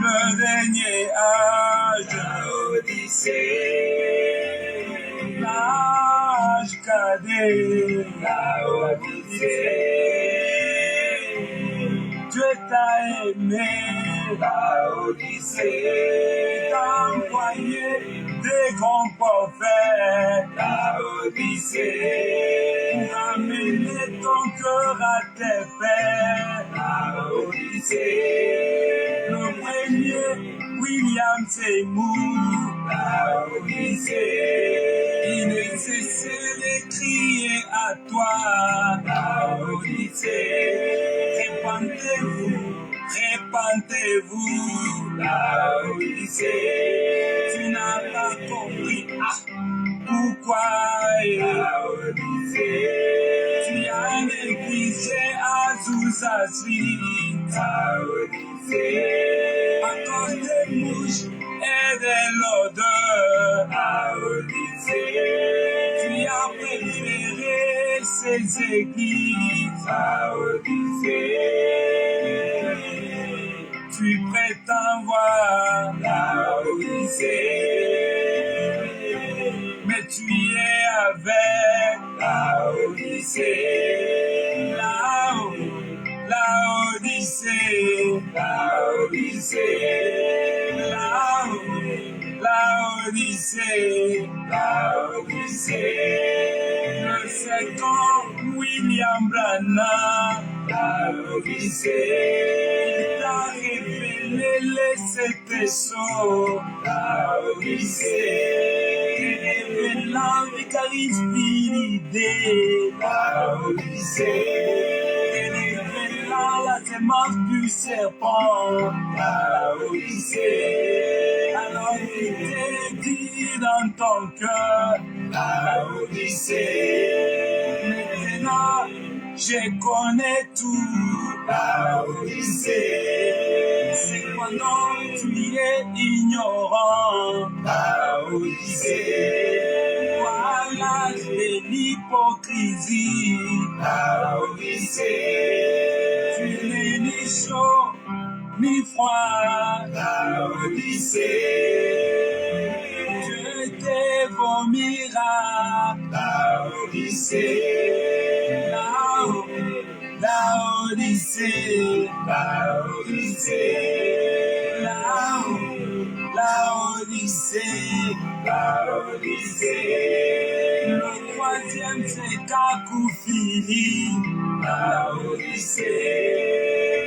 Le dernier âge, l'âge cadet, Dieu t'a aimé, il t'a envoyé des grands prophètes, pour amener ton cœur à tes pères. Le premier, William Seymour, il ne cessait de crier à toi. Répentez-vous, tu n'as pas compris pourquoi tu as négligé Azusa Street à cause des mouches et de l'odeur. Tu as préféré ces églises. Tu prétends voir mais tu es avec la Odyssée. Le second William Branham, il t'a révélé les sept sceaux, révélant Vicari Spiridae, révélant la sémence du serpent. Alors il t'est dit dans ton cœur, maintenant je connais tout. C'est pendant tu es ignorant. Voilà de l'hypocrisie. Tu n'es ni chaud ni froid. Dieu te vomira. La Odyssée. Le troisième c'est Kakoufili.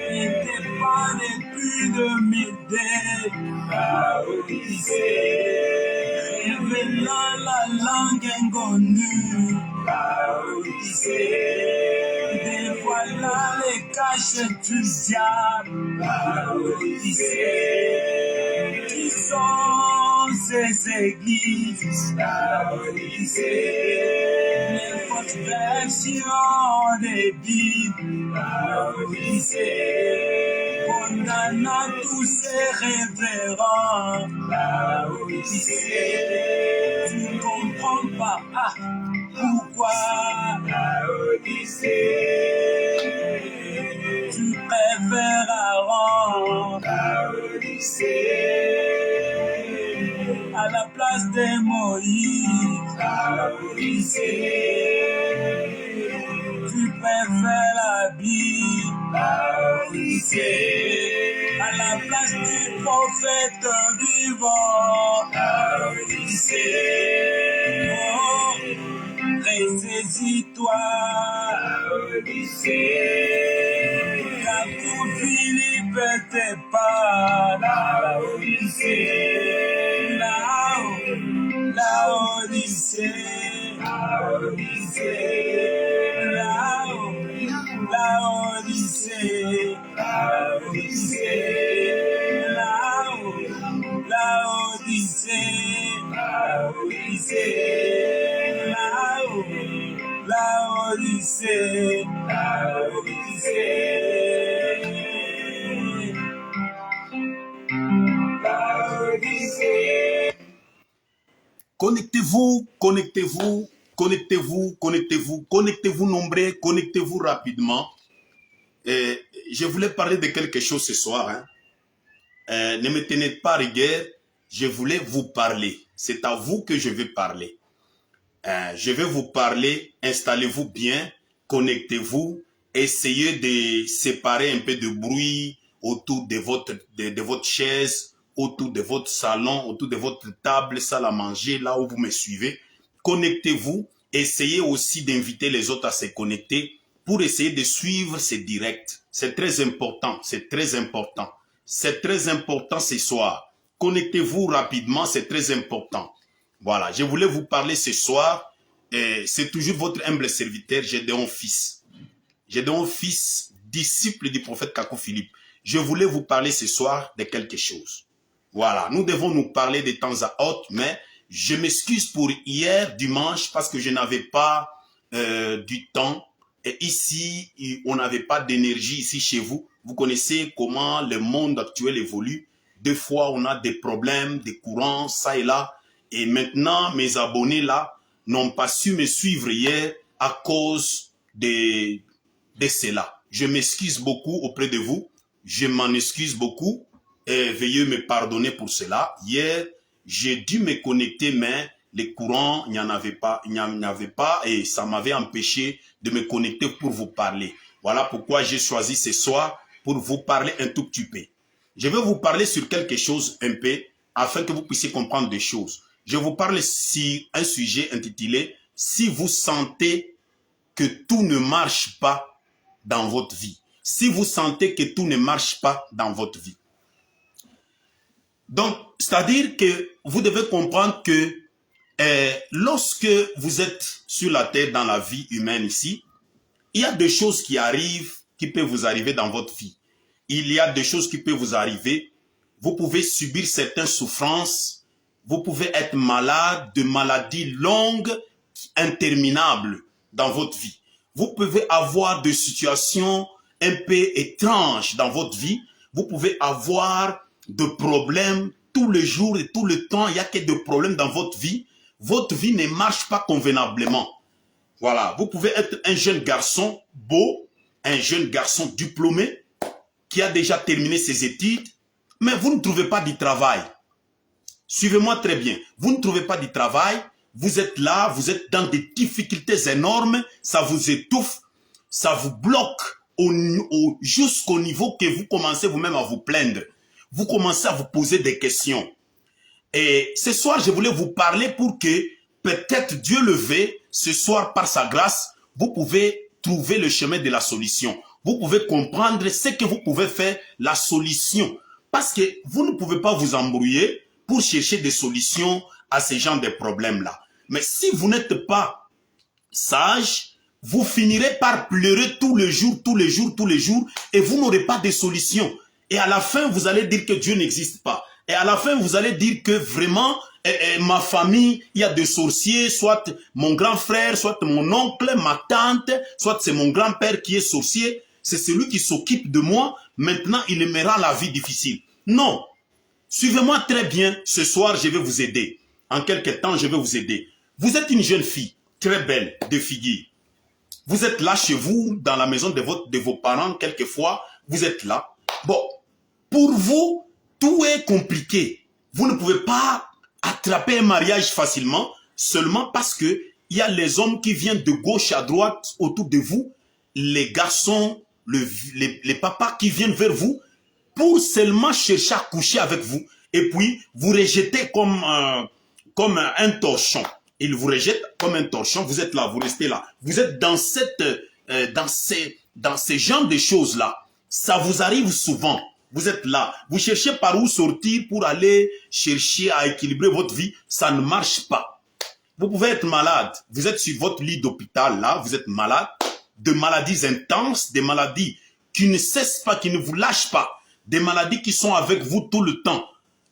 Il dépend depuis 2002. Révélant la langue inconnue. Dévoilant les caches du diable. Qui sont ces églises? Les fausses versions des Bibles. Condamnant tous ces révérends. Tu comprends pas pourquoi tu préfères Aaron à la place de Moïse. Tu préfères la Bible à la place du prophète vivant. Oh, ressaisis-toi. Car pour Philippe t'es pas la Odyssée. La Odyssée. Connectez-vous, connectez-vous, connectez-vous, connectez-vous, connectez-vous nombreux, connectez-vous rapidement. Je voulais parler de quelque chose ce soir. Hein. Ne me tenez pas rigueur, je voulais vous parler. C'est à vous que je vais parler. Je vais vous parler, installez-vous bien, connectez-vous, essayez de séparer un peu de bruit autour de votre chaise, autour de votre salon, autour de votre table, salle à manger, là où vous me suivez. Connectez-vous, essayez aussi d'inviter les autres à se connecter pour essayer de suivre ces directs. C'est très important, c'est très important. C'est très important ce soir. Connectez-vous rapidement, c'est très important. Voilà, je voulais vous parler ce soir. C'est toujours votre humble serviteur, Gédéon Fils. Gédéon Fils, disciple du prophète Kakou Philippe. Je voulais vous parler ce soir de quelque chose. Voilà, nous devons nous parler de temps à autre, mais je m'excuse pour hier, dimanche, parce que je n'avais pas du temps. Et ici, on n'avait pas d'énergie ici chez vous. Vous connaissez comment le monde actuel évolue. Des fois, on a des problèmes, des courants, ça et là. Et maintenant, mes abonnés là n'ont pas su me suivre hier à cause de cela. Je m'excuse beaucoup auprès de vous. Je m'en excuse beaucoup. Et veuillez me pardonner pour cela. Hier, j'ai dû me connecter, mais les courants, il n'y en avait pas, et ça m'avait empêché de me connecter pour vous parler. Voilà pourquoi j'ai choisi ce soir pour vous parler un tout petit peu. Je vais vous parler sur quelque chose un peu afin que vous puissiez comprendre des choses. Je vous parle sur un sujet intitulé « Si vous sentez que tout ne marche pas dans votre vie. » Si vous sentez que tout ne marche pas dans votre vie. Donc, c'est-à-dire que vous devez comprendre que lorsque vous êtes sur la terre dans la vie humaine ici, il y a des choses qui arrivent, qui peuvent vous arriver dans votre vie. Il y a des choses qui peuvent vous arriver. Vous pouvez subir certaines souffrances. Vous pouvez être malade de maladies longues, interminables dans votre vie. Vous pouvez avoir des situations un peu étranges dans votre vie. Vous pouvez avoir de problèmes tous les jours et tout le temps. Il n'y a que des problèmes dans votre vie. Votre vie ne marche pas convenablement. Voilà, vous pouvez être un jeune garçon beau, un jeune garçon diplômé qui a déjà terminé ses études, mais vous ne trouvez pas du travail. Suivez-moi très bien. Vous ne trouvez pas du travail, vous êtes là, vous êtes dans des difficultés énormes, ça vous étouffe, ça vous bloque jusqu'au niveau que vous commencez vous-même à vous plaindre. Vous commencez à vous poser des questions. Et ce soir, je voulais vous parler pour que peut-être Dieu le veut, ce soir par sa grâce, vous pouvez trouver le chemin de la solution. Vous pouvez comprendre ce que vous pouvez faire, la solution. Parce que vous ne pouvez pas vous embrouiller pour chercher des solutions à ce genre de problèmes-là. Mais si vous n'êtes pas sage, vous finirez par pleurer tous les jours, tous les jours, tous les jours, et vous n'aurez pas de solution. Et à la fin, vous allez dire que Dieu n'existe pas. Et à la fin, vous allez dire que vraiment, ma famille, il y a des sorciers, soit mon grand frère, soit mon oncle, ma tante, soit c'est mon grand-père qui est sorcier. C'est celui qui s'occupe de moi. Maintenant, il me rend la vie difficile. Non. Suivez-moi très bien. Ce soir, je vais vous aider. En quelque temps, je vais vous aider. Vous êtes une jeune fille, très belle, de figure. Vous êtes là chez vous, dans la maison de vos parents, quelquefois. Vous êtes là. Bon, pour vous, tout est compliqué. Vous ne pouvez pas attraper un mariage facilement, seulement parce que il y a les hommes qui viennent de gauche à droite autour de vous, les garçons, les papas qui viennent vers vous pour seulement chercher à coucher avec vous. Et puis, vous rejetez comme un torchon. Ils vous rejettent comme un torchon. Vous êtes là, vous restez là. Vous êtes dans ces genres de choses-là. Ça vous arrive souvent. Vous êtes là. Vous cherchez par où sortir pour aller chercher à équilibrer votre vie. Ça ne marche pas. Vous pouvez être malade. Vous êtes sur votre lit d'hôpital, là. Vous êtes malade. De maladies intenses, des maladies qui ne cessent pas, qui ne vous lâchent pas. Des maladies qui sont avec vous tout le temps.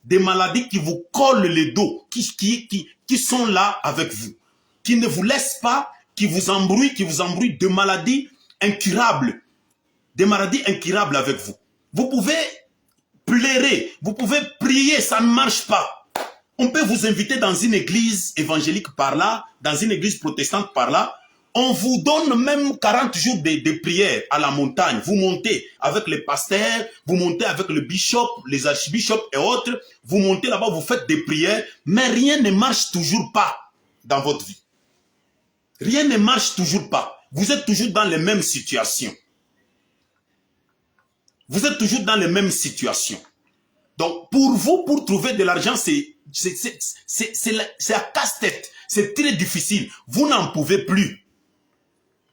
Des maladies qui vous collent le dos, qui sont là avec vous. Qui ne vous laissent pas, qui vous embrouillent. Des maladies incurables. Des maladies incurables avec vous. Vous pouvez pleurer, vous pouvez prier, ça ne marche pas. On peut vous inviter dans une église évangélique par là, dans une église protestante par là. On vous donne même 40 jours de prière à la montagne. Vous montez avec les pasteurs, vous montez avec le bishop, les archbishops et autres. Vous montez là-bas, vous faites des prières, mais rien ne marche toujours pas dans votre vie. Rien ne marche toujours pas. Vous êtes toujours dans les mêmes situations. Vous êtes toujours dans les mêmes situations. Donc, pour vous, pour trouver de l'argent, c'est à casse-tête. C'est très difficile. Vous n'en pouvez plus.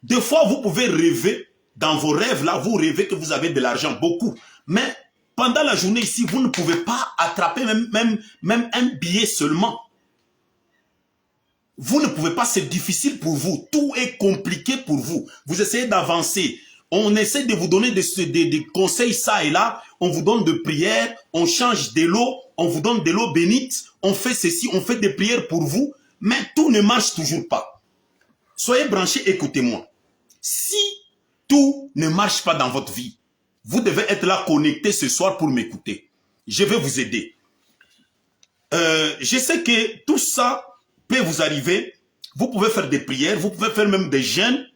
Des fois, vous pouvez rêver, dans vos rêves là, vous rêvez que vous avez de l'argent, beaucoup. Mais pendant la journée ici, vous ne pouvez pas attraper même un billet seulement. Vous ne pouvez pas, c'est difficile pour vous. Tout est compliqué pour vous. Vous essayez d'avancer. On essaie de vous donner des conseils ça et là. On vous donne de prières, on change de l'eau, on vous donne de l'eau bénite. On fait ceci, on fait des prières pour vous. Mais tout ne marche toujours pas. Soyez branchés, écoutez-moi. Si tout ne marche pas dans votre vie, vous devez être là connecté ce soir pour m'écouter. Je vais vous aider. Je sais que tout ça peut vous arriver. Vous pouvez faire des prières, vous pouvez faire même des jeûnes.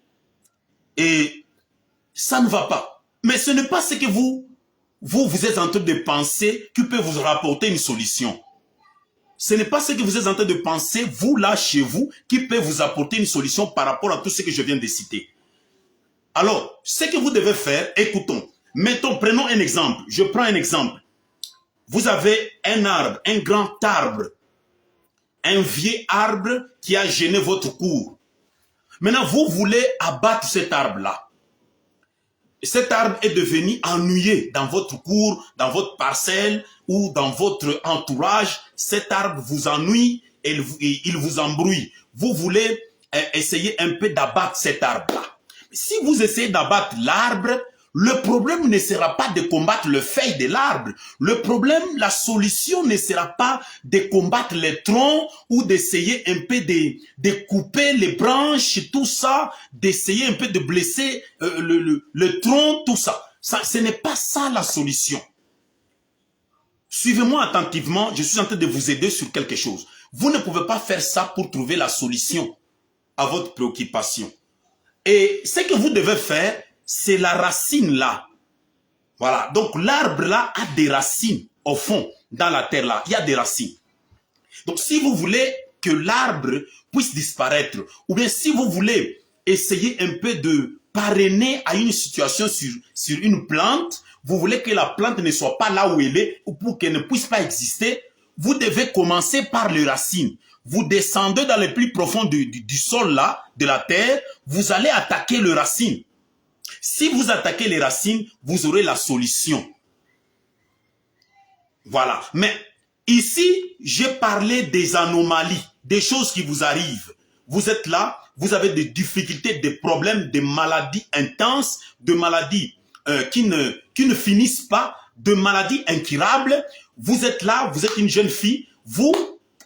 Et ça ne va pas. Mais ce n'est pas ce que vous êtes en train de penser qui peut vous rapporter une solution. Ce n'est pas ce que vous êtes en train de penser, vous là chez vous, qui peut vous apporter une solution par rapport à tout ce que je viens de citer. Alors, ce que vous devez faire, écoutons. Prenons un exemple. Je prends un exemple. Vous avez un arbre, un grand arbre. Un vieux arbre qui a gêné votre cours. Maintenant, vous voulez abattre cet arbre-là. Cet arbre est devenu ennuyé dans votre cour, dans votre parcelle ou dans votre entourage. Cet arbre vous ennuie et il vous embrouille. Vous voulez essayer un peu d'abattre cet arbre-là. Si vous essayez d'abattre l'arbre, le problème ne sera pas de combattre le feuille de l'arbre. Le problème, la solution ne sera pas de combattre les troncs ou d'essayer un peu de couper les branches, tout ça, d'essayer un peu de blesser le tronc, tout ça. Ce n'est pas ça la solution. Suivez-moi attentivement, je suis en train de vous aider sur quelque chose. Vous ne pouvez pas faire ça pour trouver la solution à votre préoccupation. Et ce que vous devez faire, c'est la racine là. Voilà. Donc l'arbre là a des racines au fond, dans la terre là. Il y a des racines. Donc si vous voulez que l'arbre puisse disparaître, ou bien si vous voulez essayer un peu de parrainer à une situation sur une plante, vous voulez que la plante ne soit pas là où elle est, ou pour qu'elle ne puisse pas exister, vous devez commencer par les racines. Vous descendez dans le plus profond du sol là, de la terre, vous allez attaquer les racines. Si vous attaquez les racines, vous aurez la solution. Voilà. Mais ici, j'ai parlé des anomalies, des choses qui vous arrivent. Vous êtes là, vous avez des difficultés, des problèmes, des maladies intenses, de maladies qui ne finissent pas, de maladies incurables. Vous êtes là, vous êtes une jeune fille,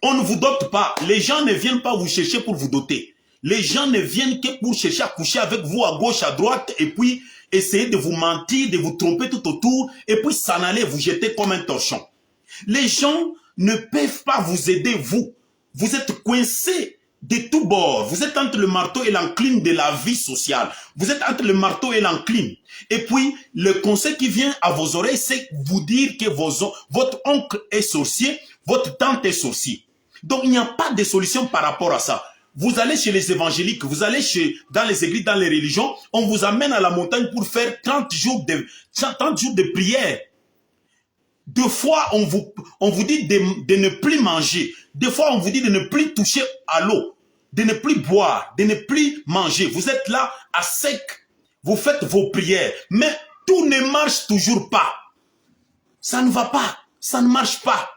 on ne vous dote pas. Les gens ne viennent pas vous chercher pour vous doter. Les gens ne viennent que pour chercher à coucher avec vous à gauche, à droite, et puis essayer de vous mentir, de vous tromper tout autour, et puis s'en aller vous jeter comme un torchon. Les gens ne peuvent pas vous aider, vous. Vous êtes coincés de tous bords. Vous êtes entre le marteau et l'enclume de la vie sociale. Vous êtes entre le marteau et l'enclume. Et puis, le conseil qui vient à vos oreilles, c'est vous dire que votre oncle est sorcier, votre tante est sorcier. Donc, il n'y a pas de solution par rapport à ça. Vous allez chez les évangéliques, vous allez dans les églises, dans les religions, on vous amène à la montagne pour faire 30 jours de prière. Deux fois, on vous dit de ne plus manger. Deux fois, on vous dit de ne plus toucher à l'eau, de ne plus boire, de ne plus manger. Vous êtes là à sec, vous faites vos prières, mais tout ne marche toujours pas. Ça ne va pas, ça ne marche pas.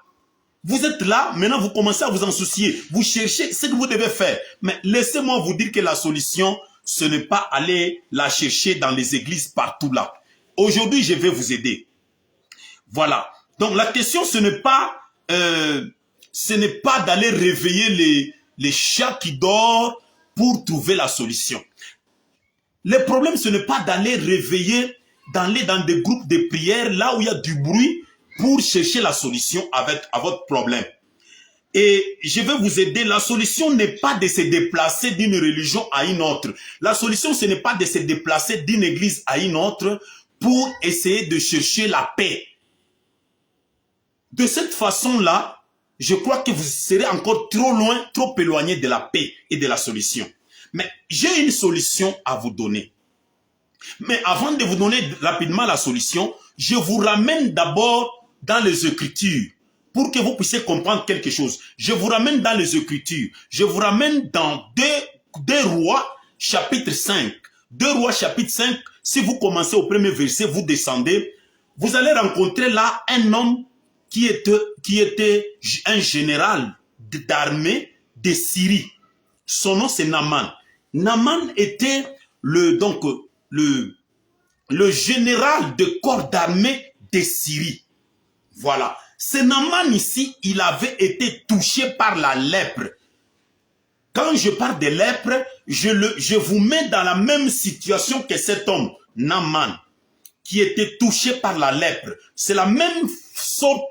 Vous êtes là, maintenant vous commencez à vous en soucier. Vous cherchez ce que vous devez faire. Mais laissez-moi vous dire que la solution, ce n'est pas aller la chercher dans les églises partout là. Aujourd'hui, je vais vous aider. Voilà. Donc la question, ce n'est pas d'aller réveiller les chats qui dorment pour trouver la solution. Le problème, ce n'est pas d'aller réveiller, d'aller dans des groupes de prière, là où il y a du bruit, pour chercher la solution à votre problème. Et je vais vous aider. La solution n'est pas de se déplacer d'une religion à une autre. La solution, ce n'est pas de se déplacer d'une église à une autre pour essayer de chercher la paix. De cette façon-là, je crois que vous serez encore trop loin, trop éloigné de la paix et de la solution. Mais j'ai une solution à vous donner. Mais avant de vous donner rapidement la solution, je vous ramène d'abord dans les Écritures pour que vous puissiez comprendre quelque chose. Je vous ramène dans les Écritures. Je vous ramène dans 2 Rois chapitre 5. 2 Rois chapitre 5, si vous commencez au premier verset, vous descendez, vous allez rencontrer là un homme qui était un général d'armée de Syrie. Son nom c'est Naaman. Naaman était le général de corps d'armée de Syrie. Voilà. Ce Naaman ici, il avait été touché par la lèpre. Quand je parle de lèpre, je vous mets dans la même situation que cet homme, Naaman, qui était touché par la lèpre. C'est la même sorte,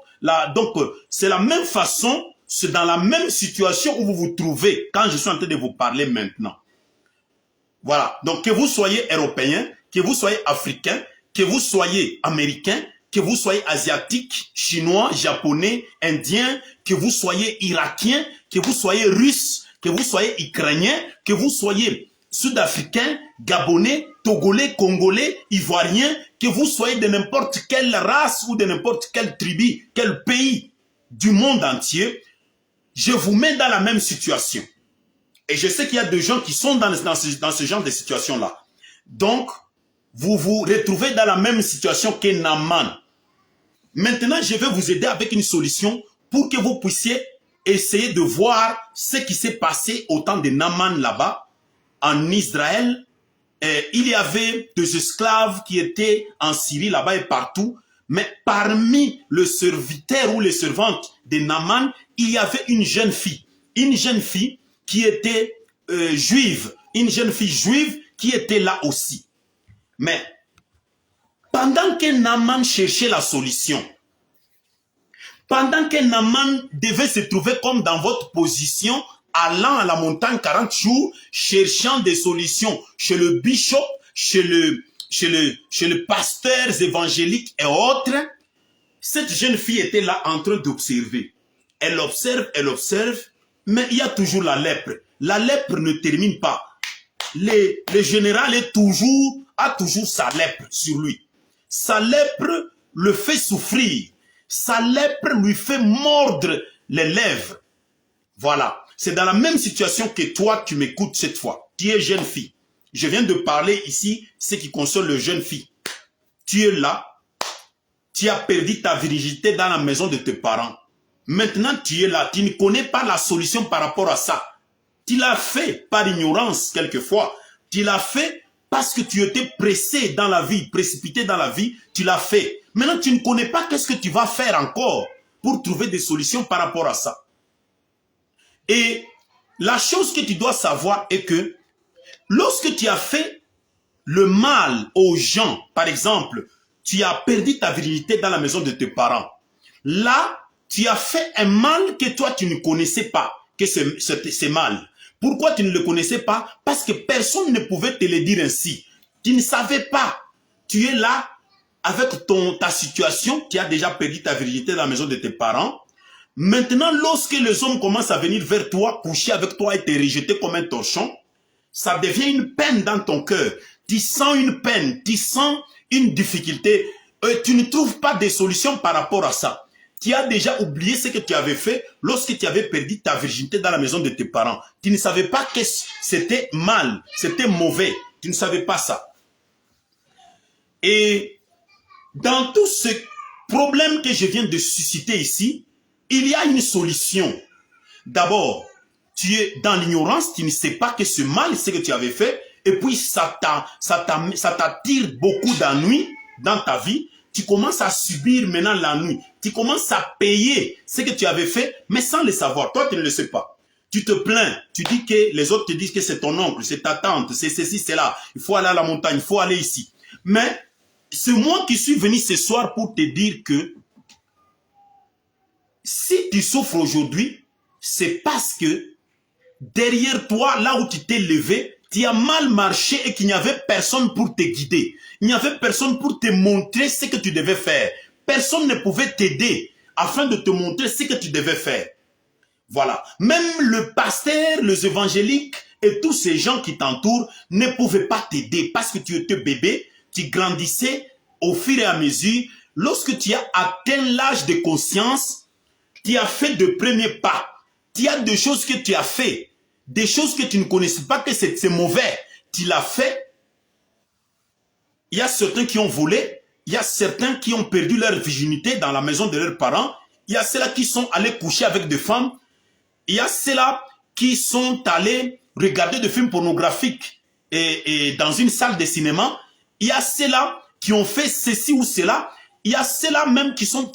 c'est la même façon, c'est dans la même situation où vous vous trouvez quand je suis en train de vous parler maintenant. Voilà. Donc, que vous soyez européen, que vous soyez africain, que vous soyez américain, que vous soyez asiatique, chinois, japonais, indien, que vous soyez irakien, que vous soyez russe, que vous soyez ukrainien, que vous soyez sud-africain, gabonais, togolais, congolais, ivoirien, que vous soyez de n'importe quelle race ou de n'importe quelle tribu, quel pays du monde entier, je vous mets dans la même situation. Et je sais qu'il y a des gens qui sont dans ce genre de situation-là. Donc, vous vous retrouvez dans la même situation que Naaman. Maintenant, je vais vous aider avec une solution pour que vous puissiez essayer de voir ce qui s'est passé au temps de Naaman là-bas, en Israël. Il y avait des esclaves qui étaient en Syrie là-bas et partout. Mais parmi le serviteur ou les servantes de Naaman, il y avait une jeune fille. Une jeune fille qui était juive. Une jeune fille juive qui était là aussi. Mais pendant que Naaman cherchait la solution, pendant que Naaman devait se trouver comme dans votre position, allant à la montagne 40 jours, cherchant des solutions chez le bishop, chez le pasteur évangélique et autres, cette jeune fille était là en train d'observer. Elle observe, mais il y a toujours la lèpre. La lèpre ne termine pas. Le général a toujours sa lèpre sur lui. Sa lèpre le fait souffrir. Sa lèpre lui fait mordre les lèvres. Voilà. C'est dans la même situation que toi, tu m'écoutes cette fois. Tu es jeune fille. Je viens de parler ici, ce qui concerne le jeune fille. Tu es là. Tu as perdu ta virginité dans la maison de tes parents. Maintenant, tu es là. Tu ne connais pas la solution par rapport à ça. Tu l'as fait par ignorance quelquefois. Tu l'as fait parce que tu étais pressé dans la vie, précipité dans la vie. Tu l'as fait. Maintenant, tu ne connais pas qu'est-ce que tu vas faire encore pour trouver des solutions par rapport à ça. Et la chose que tu dois savoir est que lorsque tu as fait le mal aux gens, par exemple, tu as perdu ta virginité dans la maison de tes parents. Là, tu as fait un mal que toi, tu ne connaissais pas, que c'est mal. Pourquoi tu ne le connaissais pas? Parce que personne ne pouvait te le dire ainsi. Tu ne savais pas. Tu es là avec ta situation, tu as déjà perdu ta virginité dans la maison de tes parents. Maintenant, lorsque les hommes commencent à venir vers toi, coucher avec toi et te rejeter comme un torchon, ça devient une peine dans ton cœur. Tu sens une peine, tu sens une difficulté. Tu ne trouves pas de solution par rapport à ça. Tu as déjà oublié ce que tu avais fait lorsque tu avais perdu ta virginité dans la maison de tes parents. Tu ne savais pas que c'était mal, c'était mauvais. Tu ne savais pas ça. Et dans tout ce problème que je viens de susciter ici, il y a une solution. D'abord, tu es dans l'ignorance, tu ne sais pas que ce mal, ce que tu avais fait, et puis ça t'attire beaucoup d'ennuis dans ta vie. Tu commences à subir maintenant l'ennui. Tu commences à payer ce que tu avais fait, mais sans le savoir. Toi, tu ne le sais pas. Tu te plains. Tu dis que les autres te disent que c'est ton oncle, c'est ta tante, c'est ceci, c'est là. Il faut aller à la montagne, il faut aller ici. Mais c'est moi qui suis venu ce soir pour te dire que si tu souffres aujourd'hui, c'est parce que derrière toi, là où tu t'es levé, tu as mal marché et qu'il n'y avait personne pour te guider. Il n'y avait personne pour te montrer ce que tu devais faire. Personne ne pouvait t'aider afin de te montrer ce que tu devais faire. Voilà. Même le pasteur, les évangéliques et tous ces gens qui t'entourent ne pouvaient pas t'aider parce que tu étais bébé, tu grandissais au fur et à mesure. Lorsque tu as atteint l'âge de conscience, tu as fait de premiers pas. Tu as des choses que tu as fait, des choses que tu ne connaissais pas que c'est mauvais. Tu l'as fait. Il y a certains qui ont volé, il y a certains qui ont perdu leur virginité dans la maison de leurs parents, il y a ceux-là qui sont allés coucher avec des femmes, il y a ceux-là qui sont allés regarder des films pornographiques et dans une salle de cinéma, il y a ceux-là qui ont fait ceci ou cela, il y a ceux-là même qui sont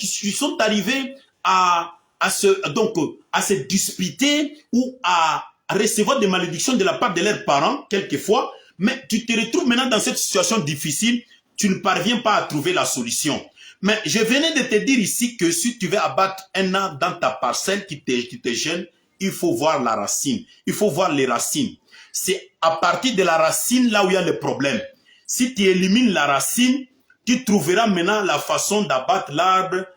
arrivés à se disputer ou à recevoir des malédictions de la part de leurs parents, quelquefois, mais tu te retrouves maintenant dans cette situation difficile, tu ne parviens pas à trouver la solution. Mais je venais de te dire ici que si tu veux abattre un arbre dans ta parcelle qui te gêne, il faut voir la racine, il faut voir les racines. C'est à partir de la racine là où il y a le problème. Si tu élimines la racine, tu trouveras maintenant la façon d'abattre l'arbre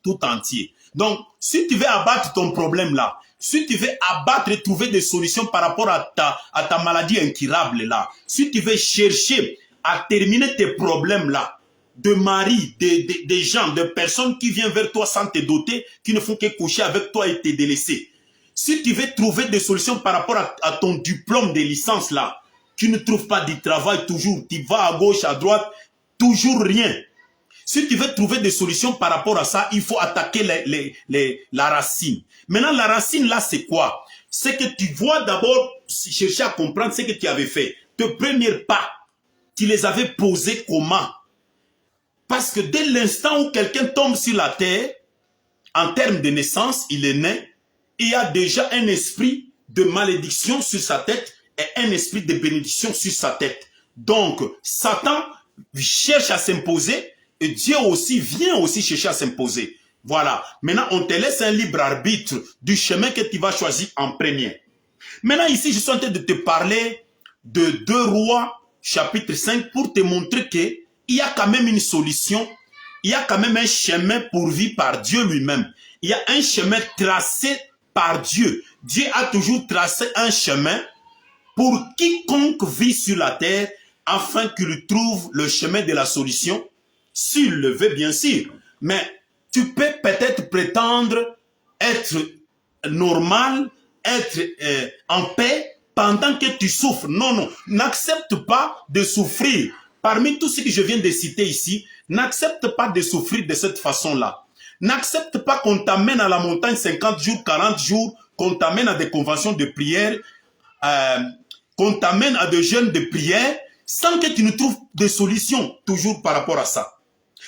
tout entier. Donc, si tu veux abattre ton problème là, si tu veux abattre et trouver des solutions par rapport à ta maladie incurable là, si tu veux chercher à terminer tes problèmes là, de mari, des gens, de personnes qui viennent vers toi sans te doter, qui ne font que coucher avec toi et te délaisser. Si tu veux trouver des solutions par rapport à ton diplôme de licence là, tu ne trouves pas du travail toujours, tu vas à gauche, à droite, toujours rien. Si tu veux trouver des solutions par rapport à ça, il faut attaquer la racine. Maintenant, la racine là, c'est quoi? C'est que tu vois d'abord, chercher à comprendre ce que tu avais fait. Tes premiers pas, tu les avais posés comment? Parce que dès l'instant où quelqu'un tombe sur la terre, en termes de naissance, il est né, il y a déjà un esprit de malédiction sur sa tête et un esprit de bénédiction sur sa tête. Donc, Satan cherche à s'imposer et Dieu aussi vient aussi chercher à s'imposer. Voilà. Maintenant, on te laisse un libre arbitre du chemin que tu vas choisir en premier. Maintenant, ici, je suis en train de te parler de 2 Rois, chapitre 5, pour te montrer que il y a quand même une solution, il y a quand même un chemin pourvu par Dieu lui-même. Il y a un chemin tracé par Dieu. Dieu a toujours tracé un chemin pour quiconque vit sur la terre afin qu'il trouve le chemin de la solution, s'il le veut bien sûr. Mais tu peux peut-être prétendre être normal, être en paix pendant que tu souffres. Non, non, n'accepte pas de souffrir. Parmi tout ce que je viens de citer ici, n'accepte pas de souffrir de cette façon-là. N'accepte pas qu'on t'amène à la montagne 50 jours, 40 jours, qu'on t'amène à des conventions de prière, qu'on t'amène à des jeûnes de prière, sans que tu ne trouves de solution toujours par rapport à ça.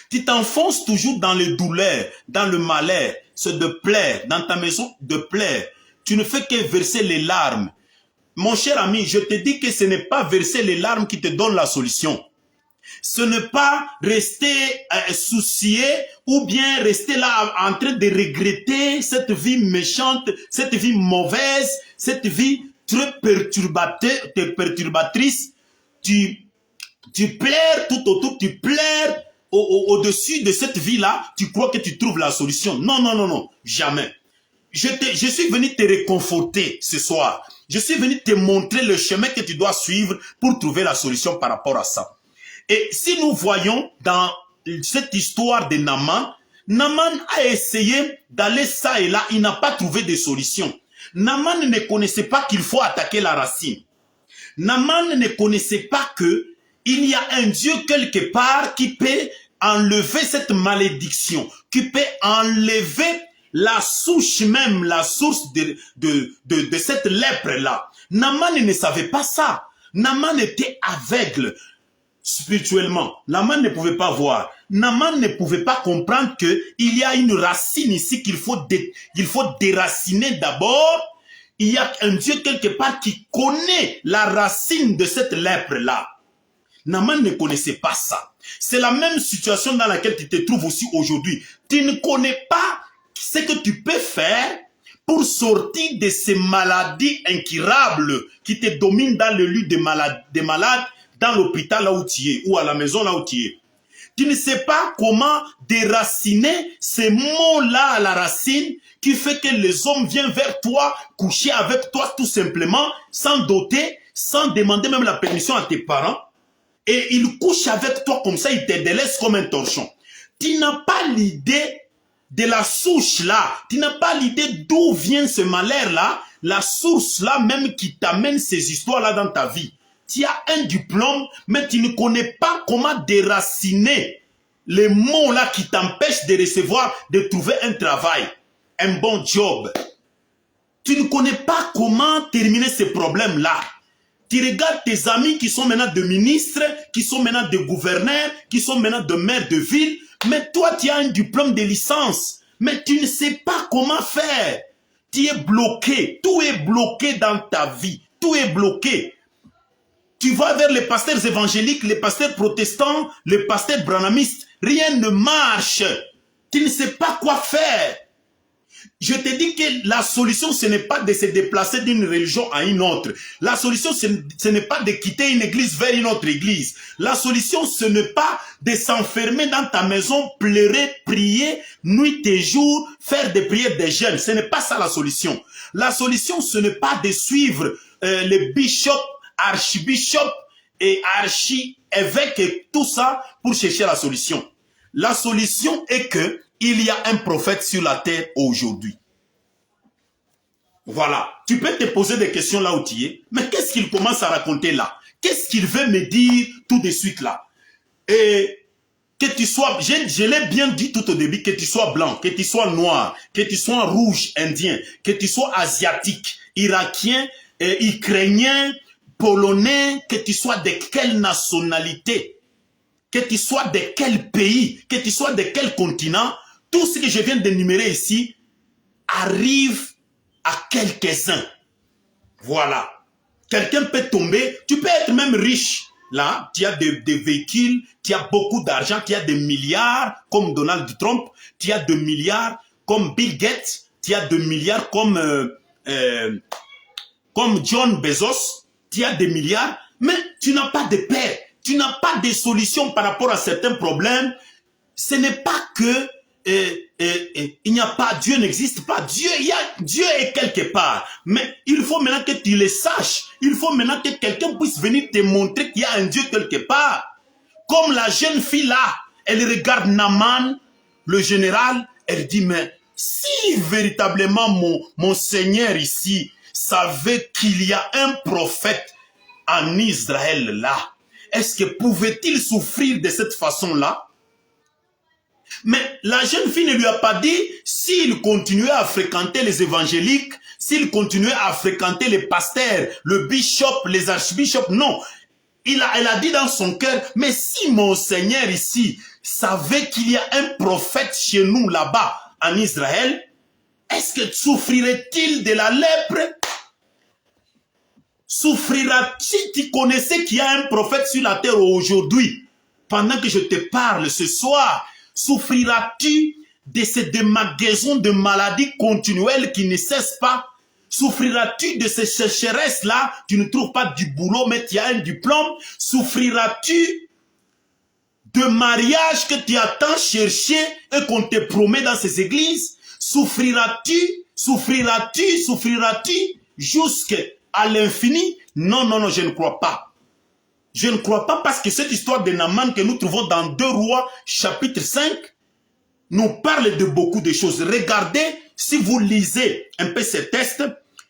Tu t'enfonces toujours dans les douleurs, dans le malheur, c'est de plaire, dans ta maison de plaire. Tu ne fais que verser les larmes. Mon cher ami, je te dis que ce n'est pas verser les larmes qui te donne la solution. Ce n'est pas rester soucié ou bien rester là en train de regretter cette vie méchante, cette vie mauvaise, cette vie très perturbatrice. Tu pleures tout autour, tu pleures au-dessus de cette vie-là, tu crois que tu trouves la solution. Non, non, non, non, jamais. Je suis venu te réconforter ce soir. Je suis venu te montrer le chemin que tu dois suivre pour trouver la solution par rapport à ça. Et si nous voyons dans cette histoire de Naaman, Naaman a essayé d'aller ça et là, il n'a pas trouvé de solution. Naaman ne connaissait pas qu'il faut attaquer la racine. Naaman ne connaissait pas que il y a un Dieu quelque part qui peut enlever cette malédiction, qui peut enlever la souche même, la source de cette lèpre-là. Naaman ne savait pas ça. Naaman était aveugle spirituellement. Naaman ne pouvait pas voir. Naaman ne pouvait pas comprendre qu'il y a une racine ici qu'il faut déraciner d'abord. Il y a un Dieu quelque part qui connaît la racine de cette lèpre-là. Naaman ne connaissait pas ça. C'est la même situation dans laquelle tu te trouves aussi aujourd'hui. Tu ne connais pas ce que tu peux faire pour sortir de ces maladies incurables qui te dominent dans le lit des malades, dans l'hôpital là où tu es, ou à la maison là où tu es. Tu ne sais pas comment déraciner ces mots-là à la racine qui fait que les hommes viennent vers toi, coucher avec toi tout simplement, sans doter, sans demander même la permission à tes parents. Et ils couchent avec toi comme ça, ils te délaissent comme un torchon. Tu n'as pas l'idée de la souche là, tu n'as pas l'idée d'où vient ce malheur là, la source là même qui t'amène ces histoires là dans ta vie. Tu as un diplôme, mais tu ne connais pas comment déraciner les mots là qui t'empêchent de recevoir, de trouver un travail, un bon job. Tu ne connais pas comment terminer ces problèmes là. Tu regardes tes amis qui sont maintenant de ministres, qui sont maintenant de gouverneurs, qui sont maintenant de maires de ville, mais toi tu as un diplôme de licence, mais tu ne sais pas comment faire. Tu es bloqué, tout est bloqué dans ta vie, tout est bloqué. Tu vas vers les pasteurs évangéliques, les pasteurs protestants, les pasteurs branhamistes, rien ne marche. Tu ne sais pas quoi faire. Je te dis que la solution, ce n'est pas de se déplacer d'une religion à une autre. La solution, ce n'est pas de quitter une église vers une autre église. La solution, ce n'est pas de s'enfermer dans ta maison, pleurer, prier, nuit et jour, faire des prières de jeûne. Ce n'est pas ça la solution. La solution, ce n'est pas de suivre les bishops, archibishops et archi-évêques et tout ça pour chercher la solution. La solution est que il y a un prophète sur la terre aujourd'hui. Voilà. Tu peux te poser des questions là où tu es. Mais qu'est-ce qu'il commence à raconter là? Qu'est-ce qu'il veut me dire tout de suite là? Et que tu sois, je l'ai bien dit tout au début, que tu sois blanc, que tu sois noir, que tu sois rouge, indien, que tu sois asiatique, irakien, ukrainien, polonais, que tu sois de quelle nationalité, que tu sois de quel pays, que tu sois de quel continent, tout ce que je viens d'énumérer ici arrive à quelques-uns. Voilà. Quelqu'un peut tomber, tu peux être même riche. Là, tu as des véhicules, tu as beaucoup d'argent, tu as des milliards comme Donald Trump, tu as 2 milliards comme Bill Gates, tu as 2 milliards comme John Bezos, tu as des milliards, mais tu n'as pas de paix, tu n'as pas de solution par rapport à certains problèmes. Ce n'est pas que il n'y a pas, Dieu n'existe pas. Dieu est quelque part. Mais il faut maintenant que tu le saches. Il faut maintenant que quelqu'un puisse venir te montrer qu'il y a un Dieu quelque part. Comme la jeune fille là, elle regarde Naaman, le général, elle dit, mais si véritablement mon Seigneur ici savait qu'il y a un prophète en Israël là, est-ce que pouvait-il souffrir de cette façon-là? Mais la jeune fille ne lui a pas dit, s'il continuait à fréquenter les évangéliques, s'il continuait à fréquenter les pasteurs, le bishop, les archbishops, non. Elle a dit dans son cœur, mais si mon Seigneur ici savait qu'il y a un prophète chez nous là-bas en Israël, est-ce que souffrirait-il de la lèpre? Si tu connaissais qu'il y a un prophète sur la terre aujourd'hui, pendant que je te parle ce soir, souffriras-tu de ces démagaisons de maladies continuelles qui ne cessent pas? Souffriras-tu de ces sécheresses-là? Tu ne trouves pas du boulot, mais tu as un diplôme. Souffriras-tu de mariage que tu as tant cherché et qu'on te promet dans ces églises? Souffriras-tu jusqu'à l'infini? Non, non, non, je ne crois pas. Je ne crois pas parce que cette histoire de Naaman que nous trouvons dans 2 Rois chapitre 5 nous parle de beaucoup de choses. Regardez, si vous lisez un peu ces textes,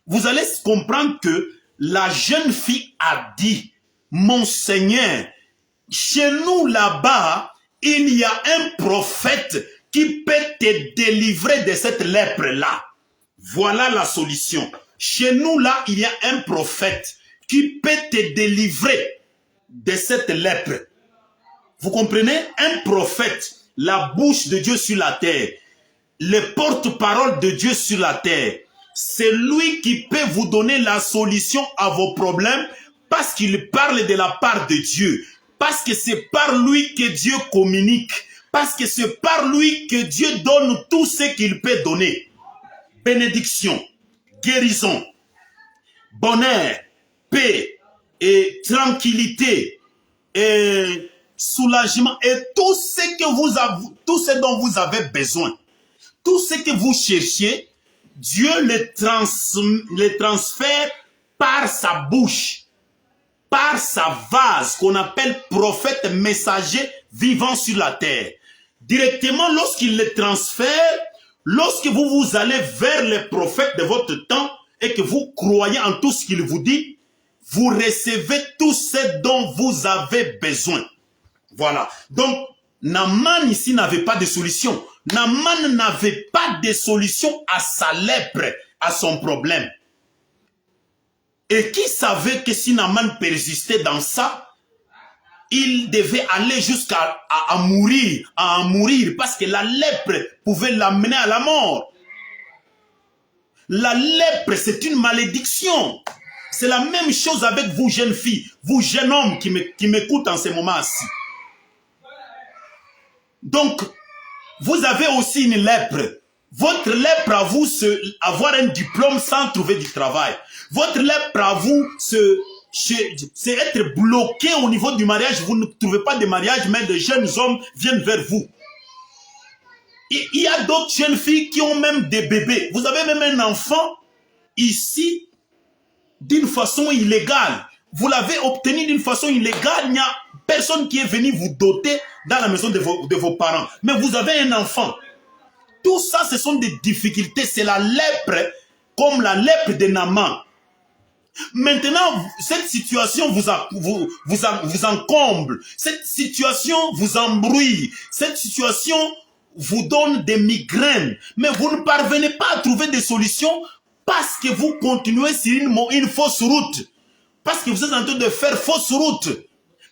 vous allez comprendre que la jeune fille a dit, mon Seigneur, chez nous là-bas, il y a un prophète qui peut te délivrer de cette lèpre-là. Voilà la solution. Chez nous là, il y a un prophète qui peut te délivrer de cette lèpre. Vous comprenez? Un prophète, la bouche de Dieu sur la terre, le porte-parole de Dieu sur la terre, c'est lui qui peut vous donner la solution à vos problèmes parce qu'il parle de la part de Dieu, parce que c'est par lui que Dieu communique, parce que c'est par lui que Dieu donne tout ce qu'il peut donner. bénédiction, guérison, bonheur, paix et tranquillité et soulagement et tout ce dont vous avez besoin, tout ce que vous cherchiez, Dieu le transfère par sa bouche, par sa vase qu'on appelle prophète messager vivant sur la terre. Directement, lorsqu'il le transfère, lorsque vous allez vers les prophètes de votre temps et que vous croyez en tout ce qu'il vous dit, vous recevez tout ce dont vous avez besoin. Voilà. Donc, Naaman ici n'avait pas de solution. Naaman n'avait pas de solution à sa lèpre, à son problème. Et qui savait que si Naaman persistait dans ça, il devait aller jusqu'à mourir, à en mourir, parce que la lèpre pouvait l'amener à la mort. La lèpre, c'est une malédiction. C'est la même chose avec vous, jeunes filles, vous, jeunes hommes qui m'écoutent en ce moment-ci. Donc, vous avez aussi une lèpre. Votre lèpre à vous, c'est avoir un diplôme sans trouver du travail. Votre lèpre à vous, c'est être bloqué au niveau du mariage. Vous ne trouvez pas de mariage, mais de jeunes hommes viennent vers vous. Il y a d'autres jeunes filles qui ont même des bébés. Vous avez même un enfant ici d'une façon illégale. Vous l'avez obtenu d'une façon illégale. Il n'y a personne qui est venu vous doter dans la maison de vos parents. Mais vous avez un enfant. Tout ça, ce sont des difficultés. C'est la lèpre, comme la lèpre de Naaman. Maintenant, cette situation vous encombre. Cette situation vous embrouille. Cette situation vous donne des migraines. Mais vous ne parvenez pas à trouver des solutions parce que vous continuez sur une fausse route. Parce que vous êtes en train de faire fausse route.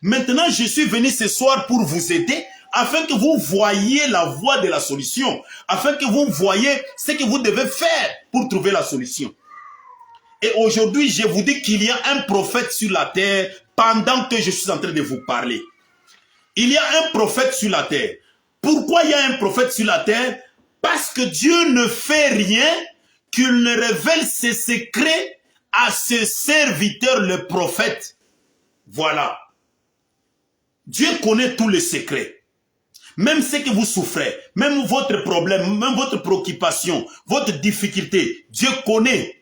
Maintenant, je suis venu ce soir pour vous aider afin que vous voyiez la voie de la solution. Afin que vous voyiez ce que vous devez faire pour trouver la solution. Et aujourd'hui, je vous dis qu'il y a un prophète sur la terre pendant que je suis en train de vous parler. Il y a un prophète sur la terre. Pourquoi il y a un prophète sur la terre? Parce que Dieu ne fait rien qu'il ne révèle ses secrets à ses serviteurs, le prophète. Voilà. Dieu connaît tous les secrets. Même ce que vous souffrez, même votre problème, même votre préoccupation, votre difficulté, Dieu connaît.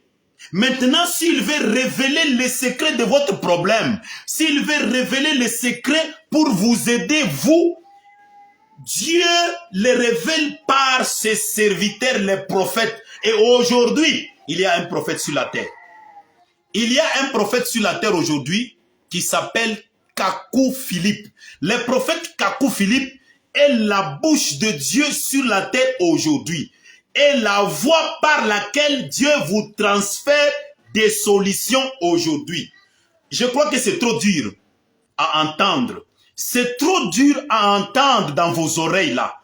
Maintenant, s'il veut révéler les secrets de votre problème, s'il veut révéler les secrets pour vous aider, vous, Dieu les révèle par ses serviteurs, les prophètes. Et aujourd'hui, il y a un prophète sur la terre. Il y a un prophète sur la terre aujourd'hui qui s'appelle Kakou Philippe. Le prophète Kakou Philippe est la bouche de Dieu sur la terre aujourd'hui. Et la voie par laquelle Dieu vous transfère des solutions aujourd'hui. Je crois que c'est trop dur à entendre. C'est trop dur à entendre dans vos oreilles là.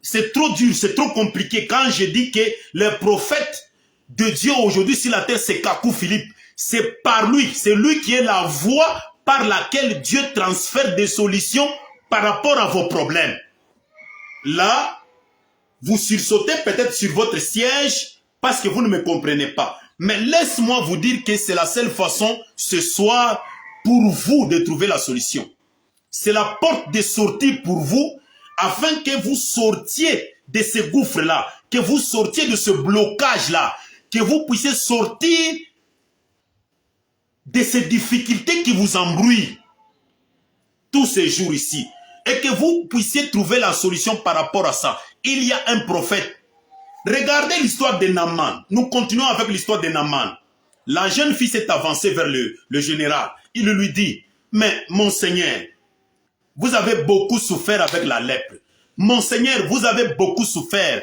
C'est trop dur, c'est trop compliqué. Quand je dis que le prophète de Dieu aujourd'hui sur la terre, c'est Kakou Philippe. C'est par lui, c'est lui qui est la voie par laquelle Dieu transfère des solutions par rapport à vos problèmes. Là, vous sursautez peut-être sur votre siège parce que vous ne me comprenez pas. Mais laisse-moi vous dire que c'est la seule façon ce soir pour vous de trouver la solution. C'est la porte de sortie pour vous afin que vous sortiez de ce gouffre-là, que vous sortiez de ce blocage-là, que vous puissiez sortir de ces difficultés qui vous embrouillent tous ces jours ici. Et que vous puissiez trouver la solution par rapport à ça. Il y a un prophète. Regardez l'histoire de Naaman. Nous continuons avec l'histoire de Naaman. La jeune fille s'est avancée vers le général. Il lui dit, mais mon Seigneur, vous avez beaucoup souffert avec la lèpre. Mon Seigneur, vous avez beaucoup souffert.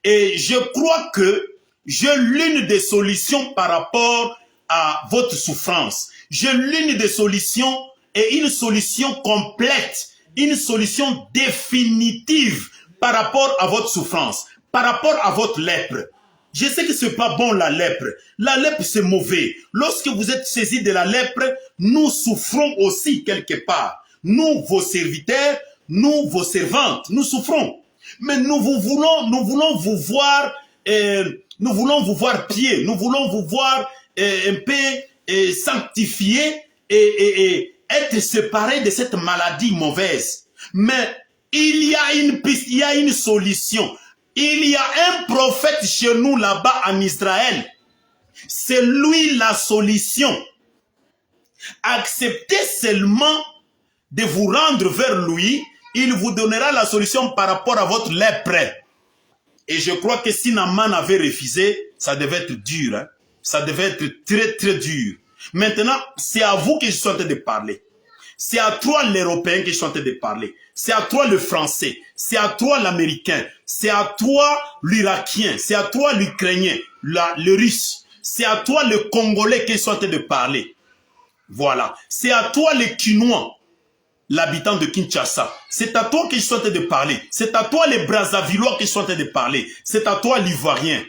Et je crois que j'ai l'une des solutions par rapport à votre souffrance. J'ai l'une des solutions et une solution complète. Une solution définitive par rapport à votre souffrance, par rapport à votre lèpre. Je sais que ce n'est pas bon la lèpre. La lèpre c'est mauvais. Lorsque vous êtes saisi de la lèpre, nous souffrons aussi quelque part. Nous, vos serviteurs, nous, vos servantes, nous souffrons. Mais nous voulons vous voir nous voulons vous voir pieds, nous voulons vous voir un peu sanctifiés et être séparés de cette maladie mauvaise. Mais il y a une piste, il y a une solution. Il y a un prophète chez nous là-bas en Israël. C'est lui la solution. Acceptez seulement de vous rendre vers lui. Il vous donnera la solution par rapport à votre lèpre. Et je crois que si Naaman avait refusé, ça devait être dur. Hein? Ça devait être très très dur. Maintenant, c'est à vous que je suis en train de parler. C'est à toi l'Européen que je suis en train de parler. C'est à toi le Français. C'est à toi l'Américain. C'est à toi l'Irakien. C'est à toi l'Ukrainien, le Russe. C'est à toi le Congolais que je suis en train de parler. Voilà. C'est à toi le Kinois, l'habitant de Kinshasa. C'est à toi que je suis en train de parler. C'est à toi les Brazzavillois que je suis en train de parler. C'est à toi l'Ivoirien.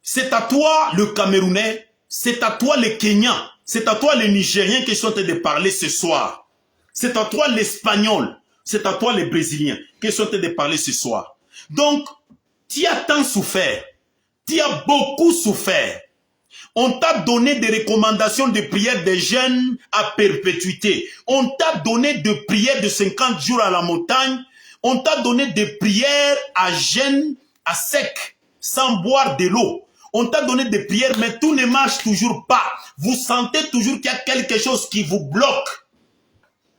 C'est à toi le Camerounais. C'est à toi le Kenyan. C'est à toi les Nigériens que je suis en train de parler ce soir. C'est à toi l'Espagnol. C'est à toi les Brésiliens que je suis en train de parler ce soir. Donc, tu as tant souffert. Tu as beaucoup souffert. On t'a donné des recommandations de prières des jeunes à perpétuité. On t'a donné des prières de 50 jours à la montagne. On t'a donné des prières à jeûne, à sec, sans boire de l'eau. On t'a donné des prières, mais tout ne marche toujours pas. Vous sentez toujours qu'il y a quelque chose qui vous bloque.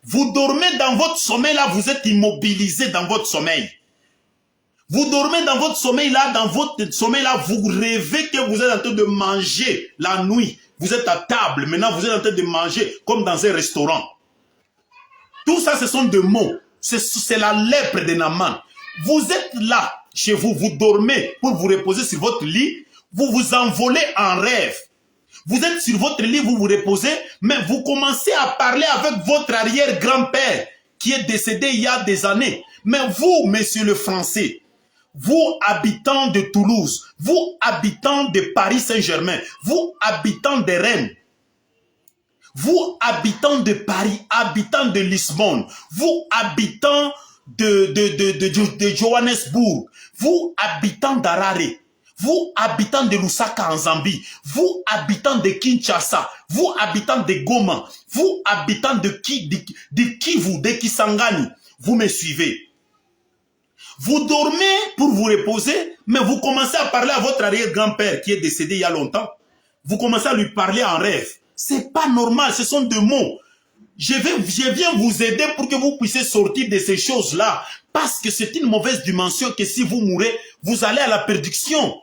Vous dormez dans votre sommeil, là, vous êtes immobilisé dans votre sommeil. Vous dormez dans votre sommeil là, vous rêvez que vous êtes en train de manger la nuit. Vous êtes à table, maintenant vous êtes en train de manger comme dans un restaurant. Tout ça, ce sont des mots. C'est la lèpre de Naaman. Vous êtes là, chez vous, vous dormez pour vous reposer sur votre lit. Vous vous envolez en rêve. Vous êtes sur votre lit, vous vous reposez, mais vous commencez à parler avec votre arrière-grand-père qui est décédé il y a des années. Mais vous, monsieur le Français, vous habitant de Toulouse, vous habitant de Paris Saint-Germain, vous habitant de Rennes, vous habitant de Paris, habitant de Lisbonne, vous habitant de Johannesburg, vous habitant d'Harare, vous habitant de Lusaka en Zambie, vous habitant de Kinshasa, vous habitant de Goma, vous habitant de Kivu, de Kisangani, vous me suivez. Vous dormez pour vous reposer, mais vous commencez à parler à votre arrière-grand-père qui est décédé il y a longtemps. Vous commencez à lui parler en rêve. C'est pas normal, ce sont des mots. Je viens vous aider pour que vous puissiez sortir de ces choses-là. Parce que c'est une mauvaise dimension que si vous mourrez, vous allez à la perdition.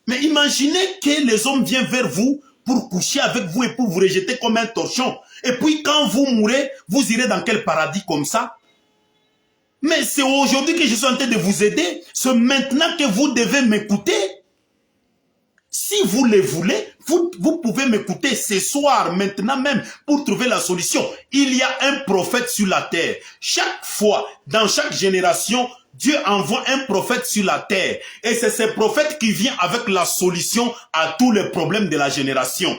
Mais imaginez que les hommes viennent vers vous pour coucher avec vous et pour vous rejeter comme un torchon. Et puis quand vous mourrez, vous irez dans quel paradis comme ça? Mais c'est aujourd'hui que je suis en train de vous aider. C'est maintenant que vous devez m'écouter. Si vous le voulez, vous pouvez m'écouter ce soir, maintenant même, pour trouver la solution. Il y a un prophète sur la terre. Chaque fois, dans chaque génération, Dieu envoie un prophète sur la terre. Et c'est ce prophète qui vient avec la solution à tous les problèmes de la génération.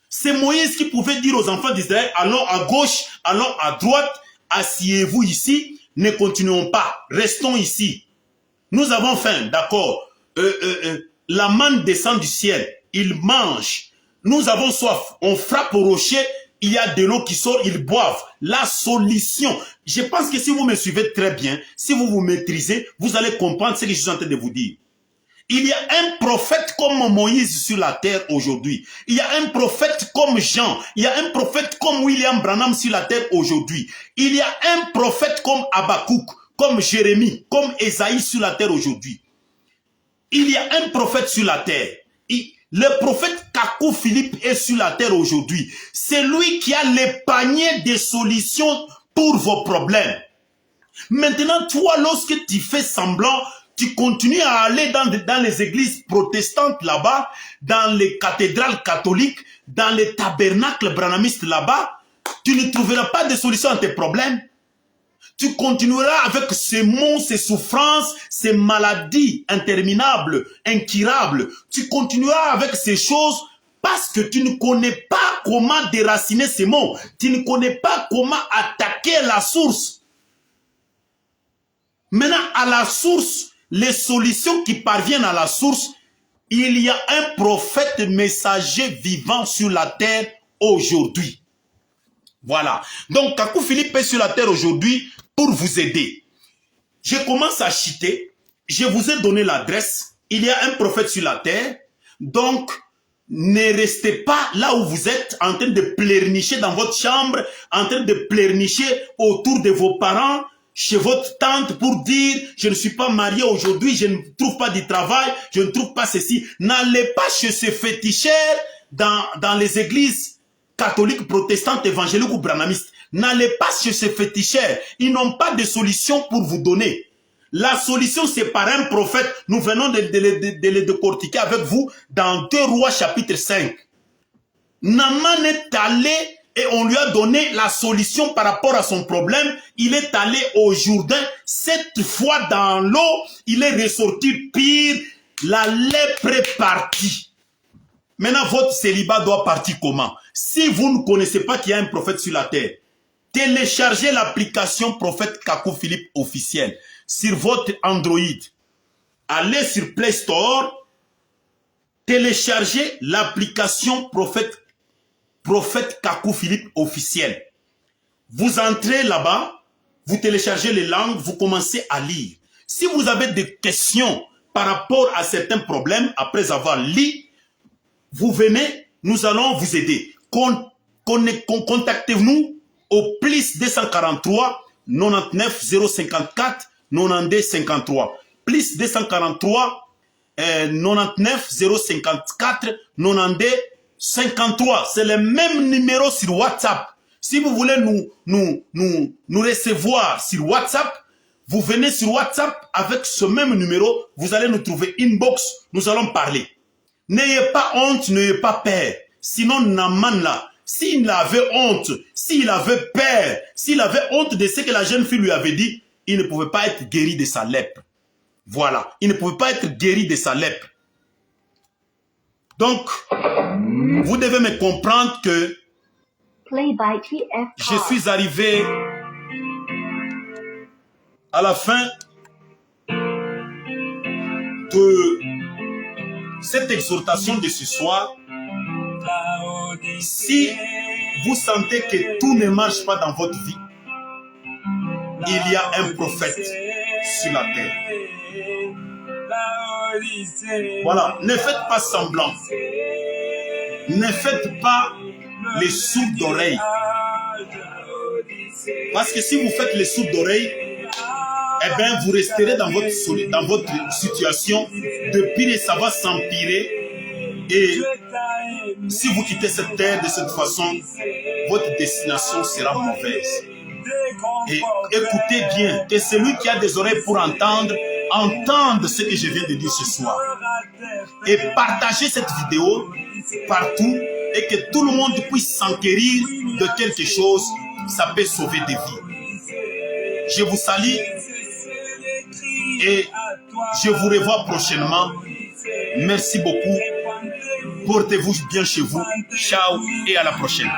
C'est Moïse qui pouvait dire aux enfants d'Israël, allons à gauche, allons à droite, asseyez-vous ici, ne continuons pas, restons ici. Nous avons faim, d'accord. La manne descend du ciel, ils mangent. Nous avons soif, on frappe au rocher, il y a de l'eau qui sort, ils boivent. La solution. Je pense que si vous me suivez très bien, si vous vous maîtrisez, vous allez comprendre ce que je suis en train de vous dire. Il y a un prophète comme Moïse sur la terre aujourd'hui. Il y a un prophète comme Jean. Il y a un prophète comme William Branham sur la terre aujourd'hui. Il y a un prophète comme Habakkuk, comme Jérémie, comme Ésaïe sur la terre aujourd'hui. Il y a un prophète sur la terre. Le prophète Kakou Philippe est sur la terre aujourd'hui. C'est lui qui a le panier de solutions pour vos problèmes. Maintenant, toi, lorsque tu fais semblant, tu continues à aller dans les églises protestantes là-bas, dans les cathédrales catholiques, dans les tabernacles branhamistes là-bas, tu ne trouveras pas de solution à tes problèmes. Tu continueras avec ces maux, ces souffrances, ces maladies interminables, incurables. Tu continueras avec ces choses parce que tu ne connais pas comment déraciner ces maux. Tu ne connais pas comment attaquer la source. Maintenant, à la source, les solutions qui parviennent à la source, il y a un prophète messager vivant sur la terre aujourd'hui. Voilà. Donc, Kakou Philippe est sur la terre aujourd'hui pour vous aider. Je commence à chuter. Je vous ai donné l'adresse. Il y a un prophète sur la terre. Donc, ne restez pas là où vous êtes en train de pleurnicher dans votre chambre, en train de pleurnicher autour de vos parents, chez votre tante pour dire « Je ne suis pas marié aujourd'hui, je ne trouve pas de travail, je ne trouve pas ceci. » N'allez pas chez ces féticheurs dans les églises catholiques, protestantes, évangéliques ou branhamistes. N'allez pas chez ces féticheurs. Ils n'ont pas de solution pour vous donner. La solution, c'est par un prophète. Nous venons de le décortiquer avec vous dans 2 Rois chapitre 5. Naaman est allé et on lui a donné la solution par rapport à son problème. Il est allé au Jourdain. Cette fois dans l'eau, il est ressorti pire. La lèpre est partie. Maintenant, votre célibat doit partir comment? Si vous ne connaissez pas qu'il y a un prophète sur la terre, téléchargez l'application Prophète Kakou Philippe officiel sur votre Android. Allez sur Play Store, téléchargez l'application Prophète Kakou Philippe officiel. Vous entrez là-bas, vous téléchargez les langues, vous commencez à lire. Si vous avez des questions par rapport à certains problèmes, après avoir lu, vous venez, nous allons vous aider. Contactez-nous au plus 243 99 054 92 53. Plus 243 99 054 92 53. C'est le même numéro sur WhatsApp. Si vous voulez nous recevoir sur WhatsApp, vous venez sur WhatsApp avec ce même numéro, vous allez nous trouver inbox, nous allons parler. N'ayez pas honte, n'ayez pas peur. Sinon, Naaman là, s'il avait honte, s'il avait peur, s'il avait honte de ce que la jeune fille lui avait dit, il ne pouvait pas être guéri de sa lèpre. Voilà, il ne pouvait pas être guéri de sa lèpre. Donc, vous devez me comprendre que je suis arrivé à la fin de cette exhortation de ce soir. Si vous sentez que tout ne marche pas dans votre vie, il y a un prophète sur la terre. Voilà, ne faites pas semblant. Ne faites pas les sourds d'oreille. Parce que si vous faites les sourds d'oreille, eh bien, vous resterez dans votre situation. De pire, et ça va s'empirer. Et si vous quittez cette terre de cette façon, votre destination sera mauvaise. Et écoutez bien, que celui qui a des oreilles pour entendre, entende ce que je viens de dire ce soir. Et partagez cette vidéo partout et que tout le monde puisse s'enquérir de quelque chose. Ça peut sauver des vies. Je vous salue et je vous revois prochainement. Merci beaucoup. Portez-vous bien chez vous. Ciao et à la prochaine.